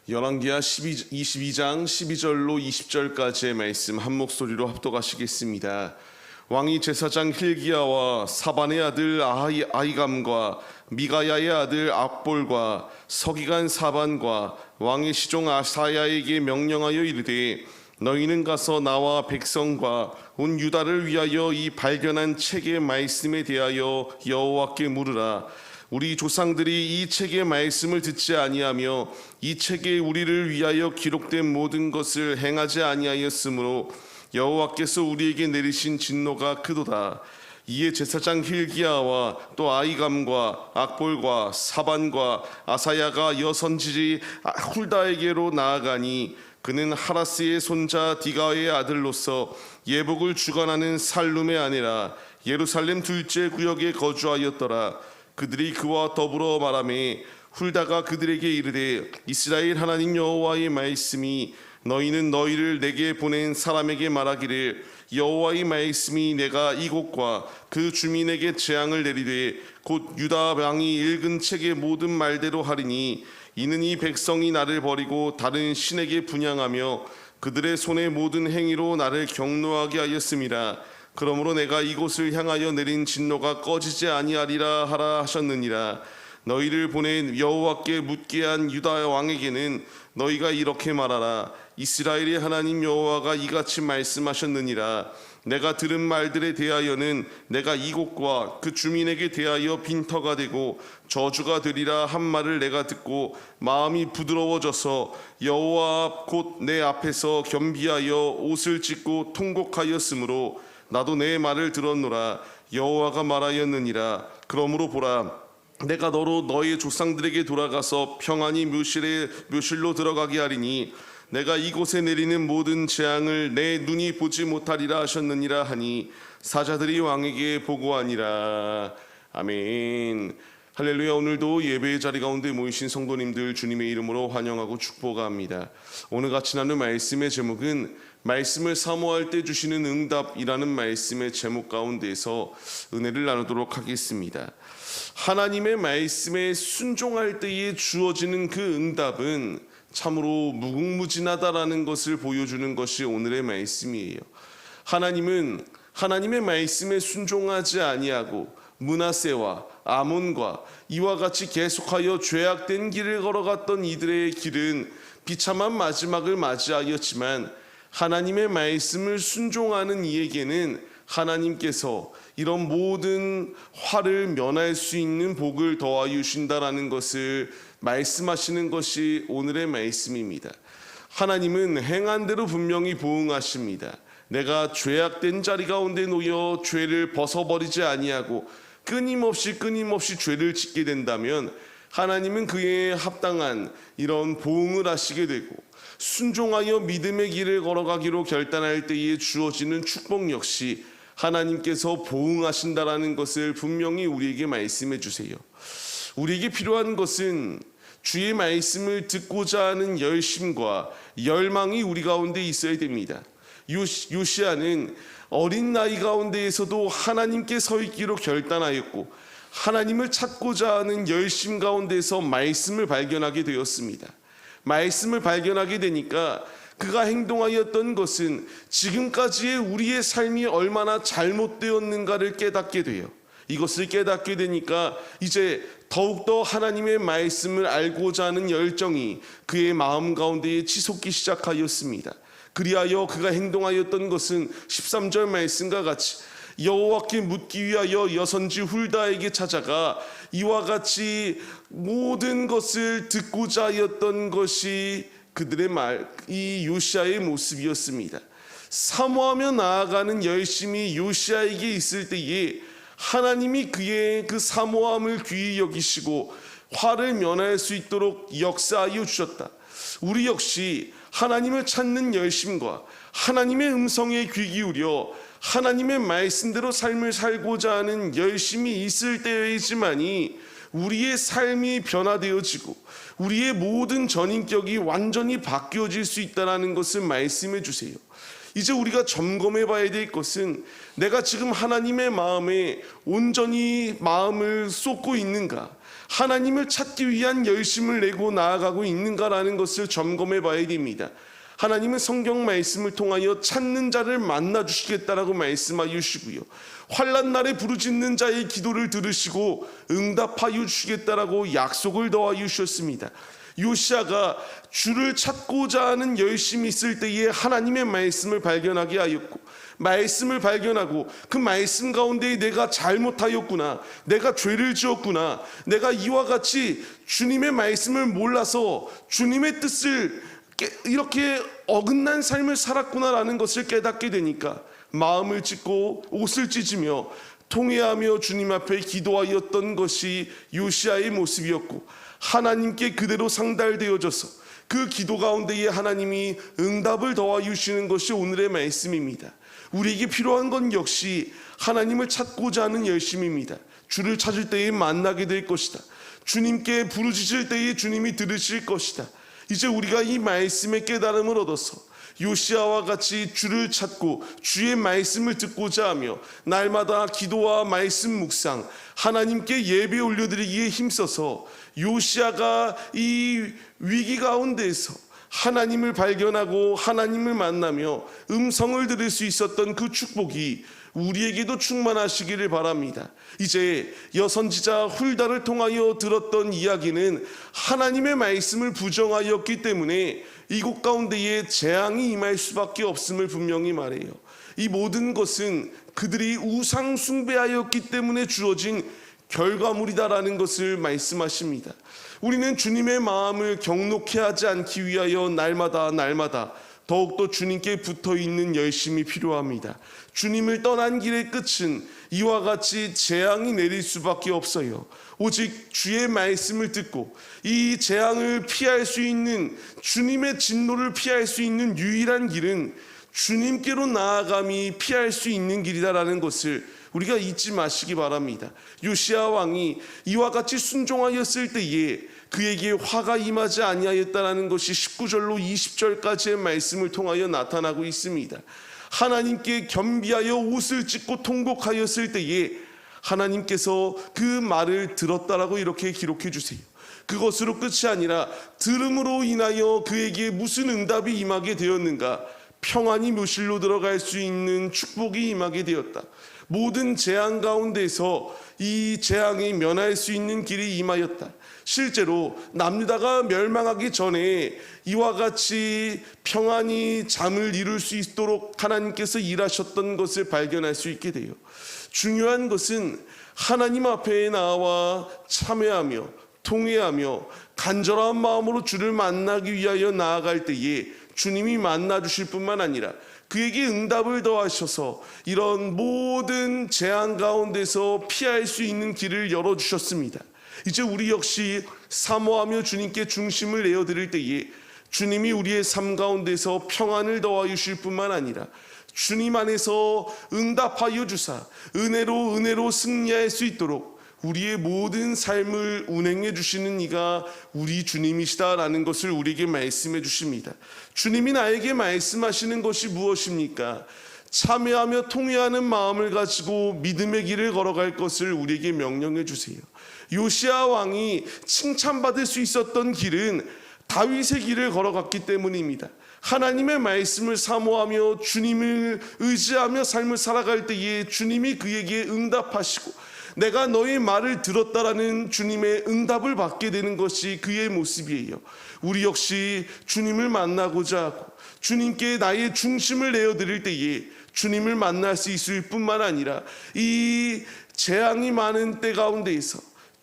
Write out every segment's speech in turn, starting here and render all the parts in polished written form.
열왕기하 22장 12절로 20절까지의 말씀 한 목소리로 합독하시겠습니다. 왕이 제사장 hil기야와 사반의 아들 아히감과 미가야의 아들 악볼과 서기관 사반과 왕의 시종 아사야에게 명령하여 이르되, 너희는 가서 나와 백성과 온 유다를 위하여 이 발견한 책의 말씀에 대하여 여호와께 물으라. 우리 조상들이 이 책의 말씀을 듣지 아니하며 이 책에 우리를 위하여 기록된 모든 것을 행하지 아니하였으므로 여호와께서 우리에게 내리신 진노가 크도다. 이에 제사장 hil기야와 또 아히감과 악볼과 사반과 아사야가 여선지지 훌다에게로 나아가니, 그는 하라스의 손자 디가의 아들로서 예복을 주관하는 살룸의 아내라 예루살렘 둘째 구역에 거주하였더라. 그들이 그와 더불어 말하매 훌다가 그들에게 이르되, 이스라엘 하나님 여호와의 말씀이 너희는 너희를 내게 보낸 사람에게 말하기를, 여호와의 말씀이 내가 이곳과 그 주민에게 재앙을 내리되 곧 유다 왕이 읽은 책의 모든 말대로 하리니, 이는 이 백성이 나를 버리고 다른 신에게 분향하며 그들의 손의 모든 행위로 나를 경노하게 하였음이라. 그러므로 내가 이곳을 향하여 내린 진노가 꺼지지 아니하리라 하라 하셨느니라. 너희를 보낸 여호와께 묻게 한 유다 왕에게는 너희가 이렇게 말하라. 이스라엘의 하나님 여호와가 이같이 말씀하셨느니라. 내가 들은 말들에 대하여는 내가 이곳과 그 주민에게 대하여 빈터가 되고 저주가 되리라 한 말을 내가 듣고 마음이 부드러워져서 여호와 앞 곧 내 앞에서 겸비하여 옷을 찢고 통곡하였으므로 나도 내 말을 들었노라. 여호와가 말하였느니라. 그러므로 보라, 내가 너로 너의 조상들에게 돌아가서 평안히 묘실로 들어가게 하리니, 내가 이곳에 내리는 모든 재앙을 내 눈이 보지 못하리라 하셨느니라 하니 사자들이 왕에게 보고하니라. 아멘. 할렐루야. 오늘도 예배의 자리 가운데 모이신 성도님들 주님의 이름으로 환영하고 축복합니다. 오늘같이 나눌 말씀의 제목은 말씀을 사모할 때 주시는 응답이라는 말씀의 제목 가운데서 은혜를 나누도록 하겠습니다. 하나님의 말씀에 순종할 때에 주어지는 그 응답은 참으로 무궁무진하다라는 것을 보여주는 것이 오늘의 말씀이에요. 하나님은 하나님의 말씀에 순종하지 아니하고 므낫세와 아몬과 이와 같이 계속하여 죄악된 길을 걸어갔던 이들의 길은 비참한 마지막을 맞이하였지만, 하나님의 말씀을 순종하는 이에게는 하나님께서 이런 모든 화를 면할 수 있는 복을 더하여 주신다라는 것을 말씀하시는 것이 오늘의 말씀입니다. 하나님은 행한 대로 분명히 보응하십니다. 내가 죄악된 자리 가운데 놓여 죄를 벗어버리지 아니하고 끊임없이 죄를 짓게 된다면 하나님은 그에 합당한 이런 보응을 하시게 되고, 순종하여 믿음의 길을 걸어가기로 결단할 때에 주어지는 축복 역시 하나님께서 보응하신다라는 것을 분명히 우리에게 말씀해 주세요. 우리에게 필요한 것은 주의 말씀을 듣고자 하는 열심과 열망이 우리 가운데 있어야 됩니다. 요시야는 어린 나이 가운데에서도 하나님께 서 있기로 결단하였고, 하나님을 찾고자 하는 열심 가운데서 말씀을 발견하게 되었습니다. 말씀을 발견하게 되니까 그가 행동하였던 것은 지금까지의 우리의 삶이 얼마나 잘못되었는가를 깨닫게 돼요. 이것을 깨닫게 되니까 이제 더욱더 하나님의 말씀을 알고자 하는 열정이 그의 마음 가운데에 치솟기 시작하였습니다. 그리하여 그가 행동하였던 것은 13절 말씀과 같이 여호와께 묻기 위하여 여선지 훌다에게 찾아가 이와 같이 모든 것을 듣고자 하였던 것이 그들의 이 요시야의 모습이었습니다. 사모하며 나아가는 열심이 요시야에게 있을 때에 하나님이 그의 그 사모함을 귀히 여기시고 화를 면할 수 있도록 역사하여 주셨다. 우리 역시 하나님을 찾는 열심과 하나님의 음성에 귀 기울여 하나님의 말씀대로 삶을 살고자 하는 열심이 있을 때이지만이 우리의 삶이 변화되어지고 우리의 모든 전인격이 완전히 바뀌어질 수 있다는 것을 말씀해 주세요. 이제 우리가 점검해 봐야 될 것은 내가 지금 하나님의 마음에 온전히 마음을 쏟고 있는가, 하나님을 찾기 위한 열심을 내고 나아가고 있는가라는 것을 점검해 봐야 됩니다. 하나님은 성경 말씀을 통하여 찾는 자를 만나 주시겠다라고 말씀하여 주시고요, 환난 날에 부르짖는 자의 기도를 들으시고 응답하여 주시겠다라고 약속을 더하여 주셨습니다. 요시아가 주를 찾고자 하는 열심이 있을 때에 하나님의 말씀을 발견하게 하였고, 말씀을 발견하고 그 말씀 가운데 내가 잘못하였구나, 내가 죄를 지었구나, 내가 이와 같이 주님의 말씀을 몰라서 주님의 뜻을 이렇게 어긋난 삶을 살았구나라는 것을 깨닫게 되니까 마음을 찢고 옷을 찢으며 통회하며 주님 앞에 기도하였던 것이 요시아의 모습이었고, 하나님께 그대로 상달되어져서 그 기도 가운데에 하나님이 응답을 더하여 주시는 것이 오늘의 말씀입니다. 우리에게 필요한 건 역시 하나님을 찾고자 하는 열심입니다. 주를 찾을 때에 만나게 될 것이다. 주님께 부르짖을 때에 주님이 들으실 것이다. 이제 우리가 이 말씀의 깨달음을 얻어서 요시아와 같이 주를 찾고 주의 말씀을 듣고자 하며 날마다 기도와 말씀 묵상, 하나님께 예배 올려드리기에 힘써서 요시아가 이 위기 가운데에서 하나님을 발견하고 하나님을 만나며 음성을 들을 수 있었던 그 축복이 우리에게도 충만하시기를 바랍니다. 이제 여선지자 훌다를 통하여 들었던 이야기는 하나님의 말씀을 부정하였기 때문에 이곳 가운데에 재앙이 임할 수밖에 없음을 분명히 말해요. 이 모든 것은 그들이 우상 숭배하였기 때문에 주어진 결과물이다라는 것을 말씀하십니다. 우리는 주님의 마음을 경록해 하지 않기 위하여 날마다 더욱더 주님께 붙어있는 열심이 필요합니다. 주님을 떠난 길의 끝은 이와 같이 재앙이 내릴 수밖에 없어요. 오직 주의 말씀을 듣고 이 재앙을 피할 수 있는, 주님의 진노를 피할 수 있는 유일한 길은 주님께로 나아감이 피할 수 있는 길이다라는 것을 우리가 잊지 마시기 바랍니다. 요시아 왕이 이와 같이 순종하였을 때에 그에게 화가 임하지 아니하였다라는 것이 19절로 20절까지의 말씀을 통하여 나타나고 있습니다. 하나님께 겸비하여 옷을 찢고 통곡하였을 때에 하나님께서 그 말을 들었다라고 이렇게 기록해 주세요. 그것으로 끝이 아니라 들음으로 인하여 그에게 무슨 응답이 임하게 되었는가? 평안이 묘실로 들어갈 수 있는 축복이 임하게 되었다. 모든 재앙 가운데서 이 재앙이 면할 수 있는 길이 임하였다. 실제로 남유다가 멸망하기 전에 이와 같이 평안히 잠을 이룰 수 있도록 하나님께서 일하셨던 것을 발견할 수 있게 돼요. 중요한 것은 하나님 앞에 나와 참회하며 통회하며 간절한 마음으로 주를 만나기 위하여 나아갈 때에 주님이 만나 주실 뿐만 아니라 그에게 응답을 더하셔서 이런 모든 재앙 가운데서 피할 수 있는 길을 열어주셨습니다. 이제 우리 역시 사모하며 주님께 중심을 내어드릴 때에 주님이 우리의 삶 가운데서 평안을 더하여 주실 뿐만 아니라 주님 안에서 응답하여 주사 은혜로 승리할 수 있도록 우리의 모든 삶을 운행해 주시는 이가 우리 주님이시다라는 것을 우리에게 말씀해 주십니다. 주님이 나에게 말씀하시는 것이 무엇입니까? 참회하며 통회하는 마음을 가지고 믿음의 길을 걸어갈 것을 우리에게 명령해 주세요. 요시아 왕이 칭찬받을 수 있었던 길은 다윗의 길을 걸어갔기 때문입니다. 하나님의 말씀을 사모하며 주님을 의지하며 삶을 살아갈 때에 주님이 그에게 응답하시고 내가 너의 말을 들었다라는 주님의 응답을 받게 되는 것이 그의 모습이에요. 우리 역시 주님을 만나고자 하고 주님께 나의 중심을 내어드릴 때에 주님을 만날 수 있을 뿐만 아니라 이 재앙이 많은 때 가운데에서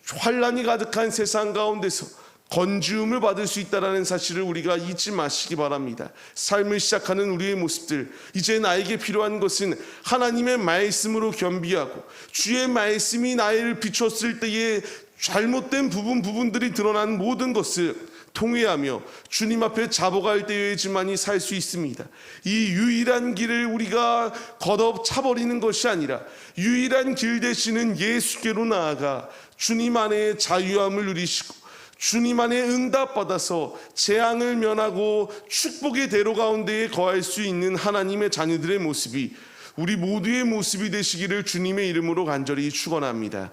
환난이 가득한 세상 가운데서 건지움을 받을 수 있다는 사실을 우리가 잊지 마시기 바랍니다. 삶을 시작하는 우리의 모습들, 이제 나에게 필요한 것은 하나님의 말씀으로 겸비하고 주의 말씀이 나를 비췄을 때에 잘못된 부분들이 드러난 모든 것을 통회하며 주님 앞에 잡아갈 때에지만이 살 수 있습니다. 이 유일한 길을 우리가 걷어 차버리는 것이 아니라 유일한 길 되시는 예수께로 나아가 주님 안에 자유함을 누리시고 주님 안에 응답받아서 재앙을 면하고 축복의 대로 가운데에 거할 수 있는 하나님의 자녀들의 모습이 우리 모두의 모습이 되시기를 주님의 이름으로 간절히 축원합니다.